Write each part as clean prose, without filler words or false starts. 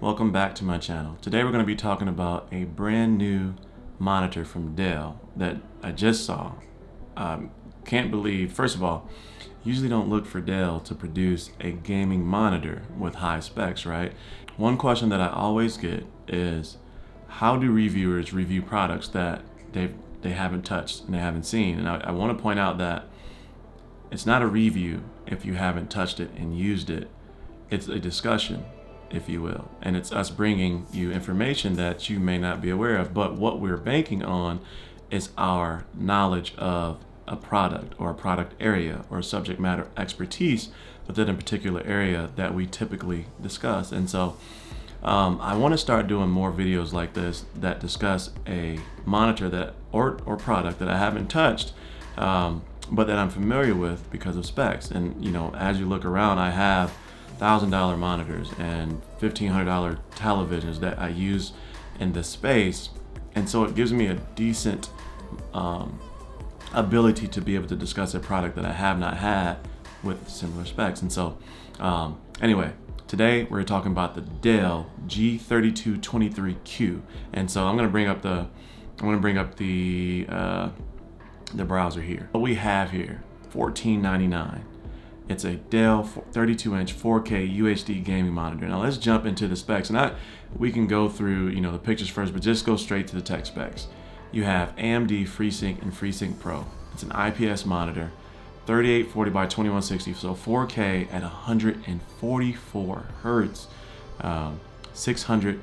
Welcome back to my channel. Today we're going to be talking about a brand new monitor from Dell that I just saw. Can't believe, first of all, usually don't look for Dell to produce a gaming monitor with high specs, right? One question that I always get is, how do reviewers review products that they haven't touched and they haven't seen? And I want to point out that it's not a review if you haven't touched it and used it. It's a discussion, if you will, and it's us bringing you information that you may not be aware of. But what we're banking on is our knowledge of a product or a product area or subject matter expertise within a particular area that we typically discuss. And so I want to start doing more videos like this that discuss a monitor that or product that I haven't touched, but that I'm familiar with because of specs. And you know, as you look around, I have $1,000 monitors and $1,500 televisions that I use in this space, and so it gives me a decent ability to be able to discuss a product that I have not had with similar specs. And so anyway, today we're talking about the Dell G3223Q, and so I'm going to bring up the browser here. What we have here, $14.99. It's a Dell 32-inch 4K UHD gaming monitor. Now let's jump into the specs, and we can go through the pictures first, but just go straight to the tech specs. You have AMD FreeSync and FreeSync Pro. It's an IPS monitor, 3840 by 2160, so 4K at 144 hertz, 600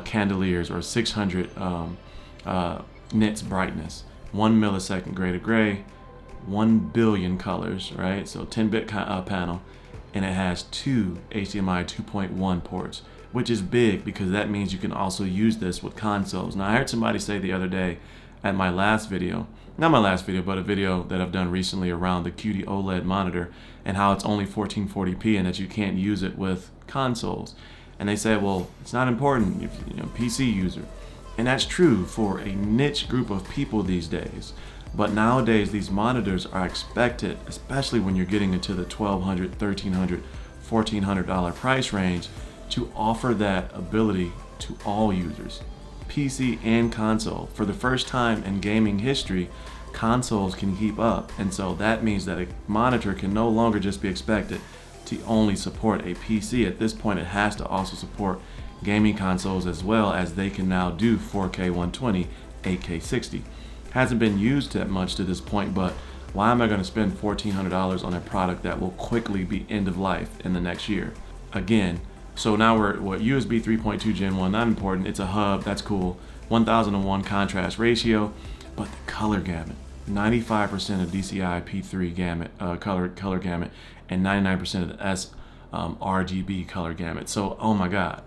candeliers or 600 nits brightness, 1 millisecond gray to gray, 1 billion colors, right? So 10-bit panel, and it has two HDMI 2.1 ports, which is big because that means you can also use this with consoles. Now I heard somebody say the other day at my last video, not my last video, but a video that I've done recently around the QD OLED monitor and how it's only 1440p and that you can't use it with consoles. And they said, well, it's not important if PC user. And that's true for a niche group of people these days. But nowadays, these monitors are expected, especially when you're getting into the $1,200, $1,300, $1,400 price range, to offer that ability to all users, PC and console. For the first time in gaming history, consoles can keep up. And so that means that a monitor can no longer just be expected to only support a PC. At this point, it has to also support gaming consoles as well, as they can now do 4K 120, 8K 60. Hasn't been used that much to this point, but why am I going to spend $1,400 on a product that will quickly be end of life in the next year? Again, so now we're USB 3.2 Gen 1, not important. It's a hub, that's cool. 1001 contrast ratio, but the color gamut, 95% of DCI P3 gamut, color gamut, and 99% of the RGB color gamut. So, oh my God,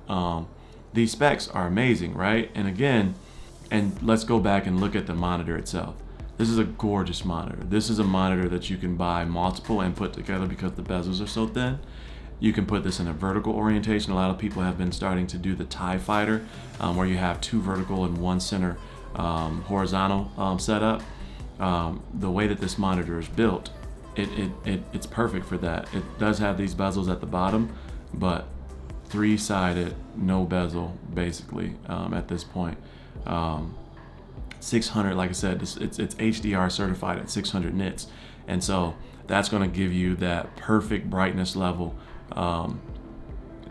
these specs are amazing, right? And again, and let's go back and look at the monitor itself. This is a gorgeous monitor. This is a monitor that you can buy multiple and put together because the bezels are so thin. You can put this in a vertical orientation. A lot of people have been starting to do the TIE Fighter, where you have two vertical and one center horizontal setup. The way that this monitor is built, it's perfect for that. It does have these bezels at the bottom, but three-sided, no bezel, basically, at this point. 600, like I said, it's HDR certified at 600 nits, and so that's going to give you that perfect brightness level,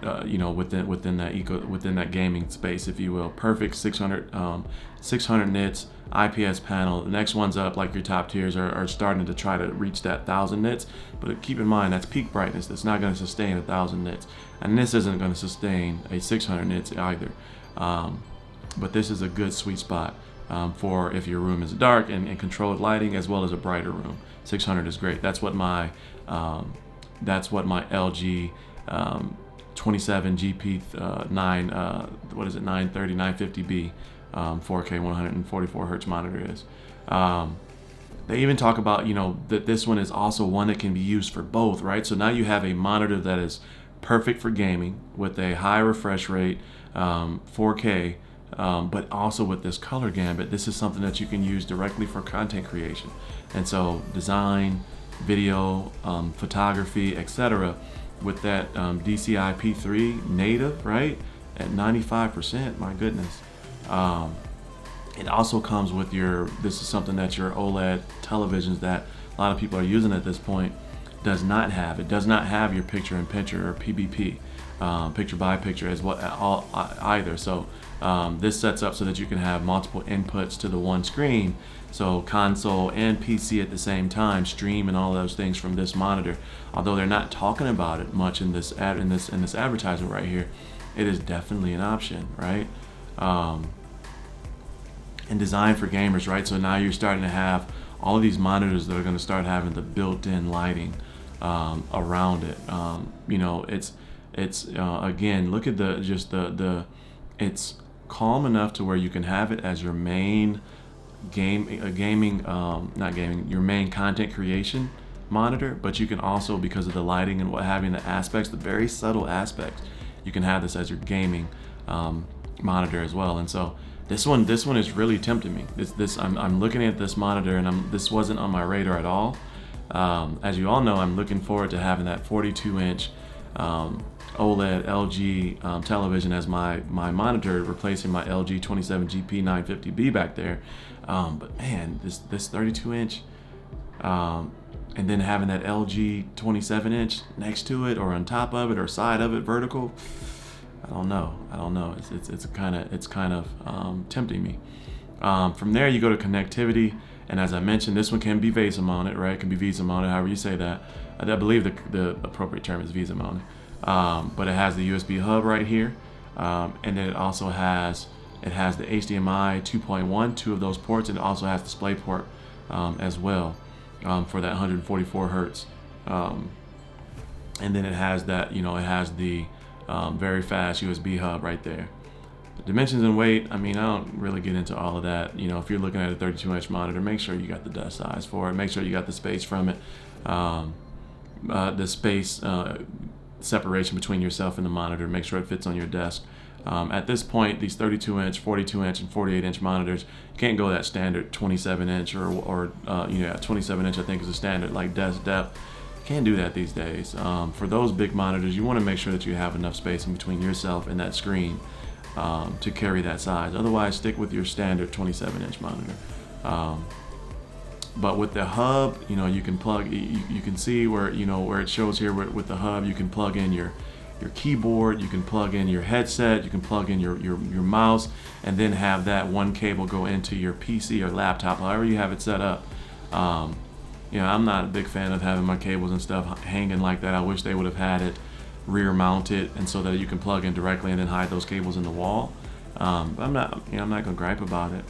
within that gaming space, if you will. Perfect 600 nits IPS panel. The next ones up, like your top tiers, are starting to try to reach that 1,000 nits, but keep in mind that's peak brightness. That's not going to sustain 1,000 nits, and this isn't going to sustain a 600 nits either. But this is a good sweet spot for if your room is dark and controlled lighting, as well as a brighter room. 600 is great. That's what my LG 27 GP9 930 950B 4K 144 hertz monitor is. They even talk about that this one is also one that can be used for both, right? So now you have a monitor that is perfect for gaming with a high refresh rate, 4K. But also with this color gamut, this is something that you can use directly for content creation. And so design, video, photography, etc. with that DCI P3 native, right? at 95%, my goodness. It also comes with this is something that your OLED televisions that a lot of people are using at this point does not have. It does not have your picture-in-picture or PBP, picture-by-picture as well either. So this sets up so that you can have multiple inputs to the one screen. So console and PC at the same time, stream and all those things from this monitor. Although they're not talking about it much in this advertisement right here, it is definitely an option, right? And designed for gamers, right? So now you're starting to have all of these monitors that are going to start having the built-in lighting around it. You know, it's again, look at it's calm enough to where you can have it as your main your main content creation monitor, but you can also, because of the lighting and what have you, the aspects, the very subtle aspects, you can have this as your gaming monitor as well. And so this one is really tempting me. I'm looking at this monitor, and this wasn't on my radar at all. As you all know, I'm looking forward to having that 42-inch OLED LG television as my monitor, replacing my LG 27GP 950B back there. But man, this 32-inch, and then having that LG 27-inch next to it, or on top of it, or side of it, vertical. I don't know. It's kind of tempting me. From there, you go to connectivity, and as I mentioned, this one can be VESA mounted, right? It can be VESA mounted, however you say that. I believe the appropriate term is VESA mounted. But it has the USB hub right here, and then it also has the HDMI 2.1, two of those ports, and it also has DisplayPort as well for that 144 hertz. And then it has that, it has the very fast USB hub right there. The dimensions and weight, I mean, I don't really get into all of that. If you're looking at a 32-inch monitor, make sure you got the desk size for it. Make sure you got the space from it. The space separation between yourself and the monitor. Make sure it fits on your desk. At this point, these 32-inch, 42-inch, and 48-inch monitors, you can't go that standard 27-inch or 27-inch I think is a standard, like desk depth. Can't do that these days. For those big monitors, you want to make sure that you have enough space in between yourself and that screen to carry that size. Otherwise, stick with your standard 27-inch monitor. But with the hub, you can plug. You can see where where it shows here with the hub. You can plug in your keyboard. You can plug in your headset. You can plug in your mouse, and then have that one cable go into your PC or laptop, however you have it set up. I'm not a big fan of having my cables and stuff hanging like that. I wish they would have had it rear mounted, and so that you can plug in directly and then hide those cables in the wall. But I'm not gonna gripe about it.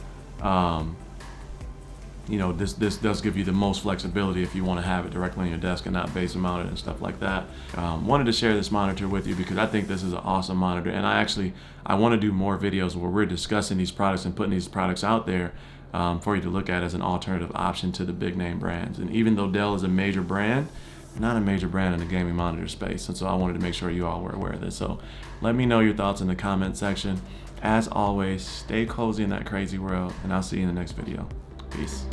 This does give you the most flexibility if you want to have it directly on your desk and not base mounted and stuff like that. Wanted to share this monitor with you because I think this is an awesome monitor, and I want to do more videos where we're discussing these products and putting these products out there for you to look at as an alternative option to the big name brands. And even though Dell is a major brand, not a major brand in the gaming monitor space, and so I wanted to make sure you all were aware of this. So let me know your thoughts in the comment section. As always, stay cozy in that crazy world, and I'll see you in the next video. Peace.